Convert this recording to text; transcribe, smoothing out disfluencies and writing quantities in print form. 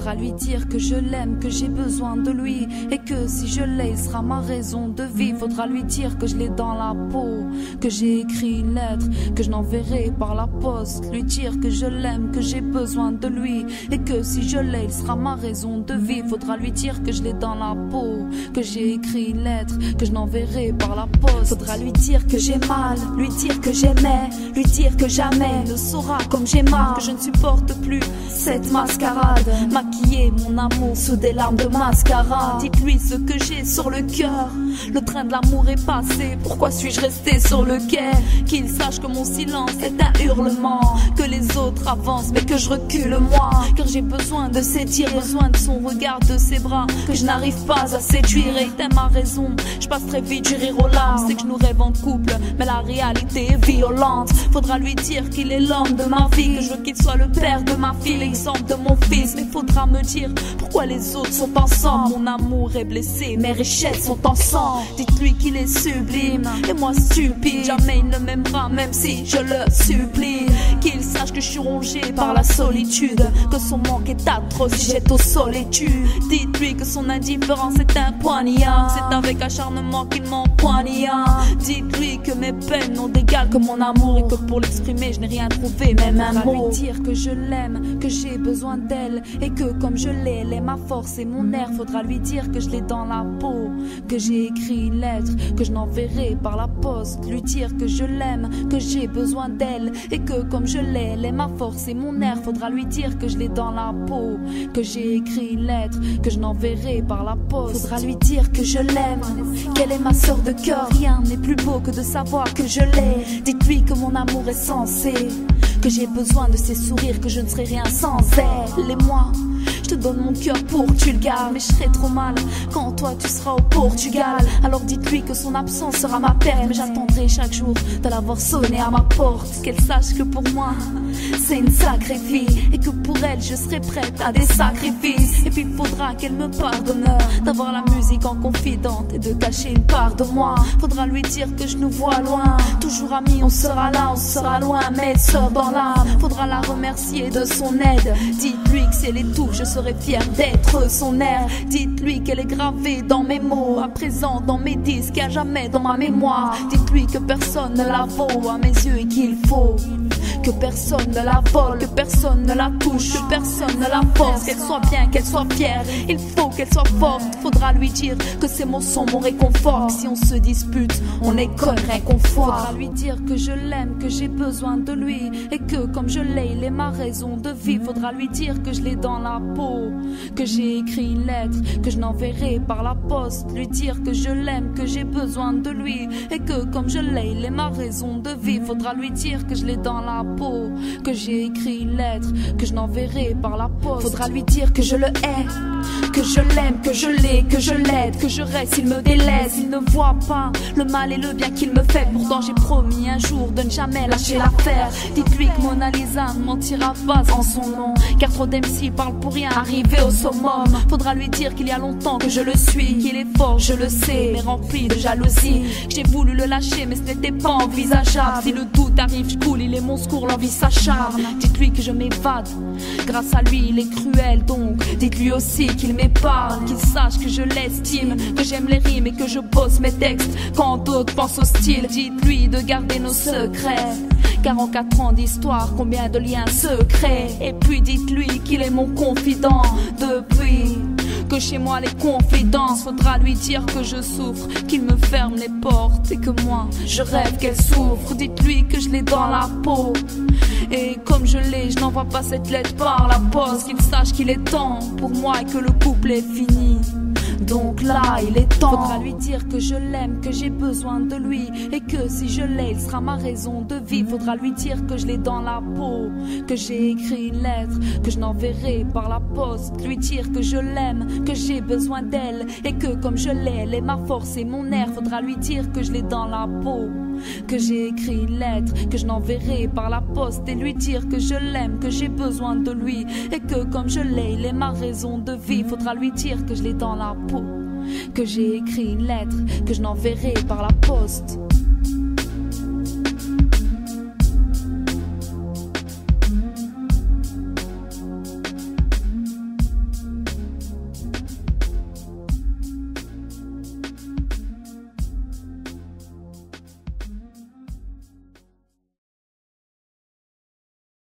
Faudra lui dire que je l'aime, que j'ai besoin de lui, et que si je l'ai, il sera ma raison de vivre. Faudra lui dire que je l'ai dans la peau, que j'ai écrit une lettre, que je n'enverrai par la poste. Lui dire que je l'aime, que j'ai besoin de lui, et que si je l'ai, il sera ma raison de vivre. Faudra lui dire que je l'ai dans la peau, que j'ai écrit une lettre, que je n'enverrai par la poste. Faudra lui dire que j'ai mal, lui dire que j'aimais, lui dire que jamais ne saura comme j'ai marre, que je ne supporte plus cette mascarade, maquiller mon amour sous des larmes de mascarade. Dites-lui ce que j'ai sur le cœur, le train de l'amour est passé, pourquoi suis-je resté sur le quai? Qu'il sache que mon silence est un hurlement, que les autres avancent mais que je recule moi, car j'ai besoin de séduire, besoin de son regard, de ses bras, que je n'arrive pas à séduire. Et t'aimes ma raison, je passe très vite du rire aux larmes, c'est que je nous rêve en couple, mais la réalité est violente. Faudra lui dire qu'il est l'homme de ma vie, que je veux qu'il soit le père de ma fille, l'exemple de mon fils. Mais faudra me dire pourquoi les autres sont ensemble. Mon amour est blessé, mes richesses sont ensemble. Dites-lui qu'il est sublime et moi stupide, jamais il ne m'aimera même si je le supplie. Qu'il sache que je suis rongée par la solitude, que son manque est atroce si j'étais aux solitudes. Dites-lui que son indifférence est un poignard, c'est avec acharnement qu'il m'empoignarde. Dites-lui que mes peines n'ont d'égal que mon amour, et que pour l'exprimer je n'ai rien trouvé, même un mot. Lui dire que je l'aime, que j'ai besoin d'elle, et que comme je l'ai, elle est ma force et mon air. Faudra lui dire que je l'ai dans la peau, que j'ai écrit une lettre, que je n'enverrai par la poste. Lui dire que je l'aime, que j'ai besoin d'elle, et que comme je l'ai, elle est ma force et mon air. Faudra lui dire que je l'ai dans la peau, que j'ai écrit une lettre, que je n'enverrai par la poste. Faudra lui dire que je l'aime, qu'elle est ma sœur de cœur. Rien n'est plus beau que de savoir que je l'ai. Dites-lui que mon amour est sensé, que j'ai besoin de ses sourires, que je ne serai rien sans elle. Et moi, je te donne mon cœur pour que tu le gardes, mais je serai trop mal quand toi tu seras au Portugal. Alors dites-lui que son absence sera ma perte, mais j'attendrai chaque jour de la voir sonner à ma porte. Qu'elle sache que pour moi c'est une sacrée vie, et que pour elle je serai prête à des sacrifices. Et puis faudra qu'elle me pardonne d'avoir la musique en confidente et de cacher une part de moi. Faudra lui dire que je nous vois loin, toujours amis on sera là, on sera loin, mais sœur dans l'âme. Faudra la remercier de son aide, dites-lui que si elle est tout, je serai fière d'être son air. Dites-lui qu'elle est gravée dans mes mots, à présent dans mes disques, à jamais dans ma mémoire. Dites-lui que personne ne la vaut à mes yeux, et qu'il faut que personne ne la vole, que personne ne la touche, que personne ne la force. Qu'elle soit bien, qu'elle soit fière, il faut qu'elle soit forte. Faudra lui dire que ses mots sont mon réconfort, que si on se dispute, on est comme réconfort. Faudra lui dire que je l'aime, que j'ai besoin de lui, et que comme je l'ai, il est ma raison de vivre. Faudra lui dire que je l'ai dans la peau, que j'ai écrit une lettre, que je n'enverrai par la poste. Lui dire que je l'aime, que j'ai besoin de lui, et que comme je l'ai, il est ma raison de vivre. Faudra lui dire que je l'ai dans la peau, que j'ai écrit une lettre, que je n'enverrai par la poste. Faudra lui dire que je le hais, que je l'aime, que je l'ai, que je l'aide, que je reste, il me délaisse. Il ne voit pas le mal et le bien qu'il me fait, pourtant j'ai promis un jour de ne jamais lâcher l'affaire. Dites-lui que Mona Lisa ne mentira pas en son nom, car trop d'MC parlent pour rien, arrivé au summum. Faudra lui dire qu'il y a longtemps que je le suis, qu'il est fort, je le sais, mais rempli de jalousie. J'ai voulu le lâcher mais ce n'était pas envisageable. Si le doute arrive, je coule, il est mon secours, l'envie s'acharne. Dites-lui que je m'évade, grâce à lui il est cruel, donc dites-lui aussi qu'il m'épargne, qu'il sache que je l'estime, que j'aime les rimes et que je bosse mes textes quand d'autres pensent au style. Dites-lui de garder nos secrets, car en 4 ans d'histoire, combien de liens secrets. Et puis dites-lui qu'il est mon confident depuis que chez moi les confidences. Faudra lui dire que je souffre, qu'il me ferme les portes, et que moi je rêve qu'elle souffre. Dites-lui que je l'ai dans la peau, et comme je l'ai, je n'envoie pas cette lettre par la poste. Qu'il sache qu'il est temps pour moi et que le couple est fini, donc là il est temps. Faudra lui dire que je l'aime, que j'ai besoin de lui, et que si je l'ai, il sera ma raison de vivre. Faudra lui dire que je l'ai dans la peau, que j'ai écrit une lettre, que je n'enverrai par la poste. Lui dire que je l'aime, que j'ai besoin d'elle, et que comme je l'ai, elle est ma force et mon air. Faudra lui dire que je l'ai dans la peau, que j'ai écrit une lettre, que je n'enverrai par la poste. Et lui dire que je l'aime, que j'ai besoin de lui, et que comme je l'ai, il est ma raison de vivre. Faudra lui dire que je l'ai dans la peau, que j'ai écrit une lettre, que je n'enverrai par la poste.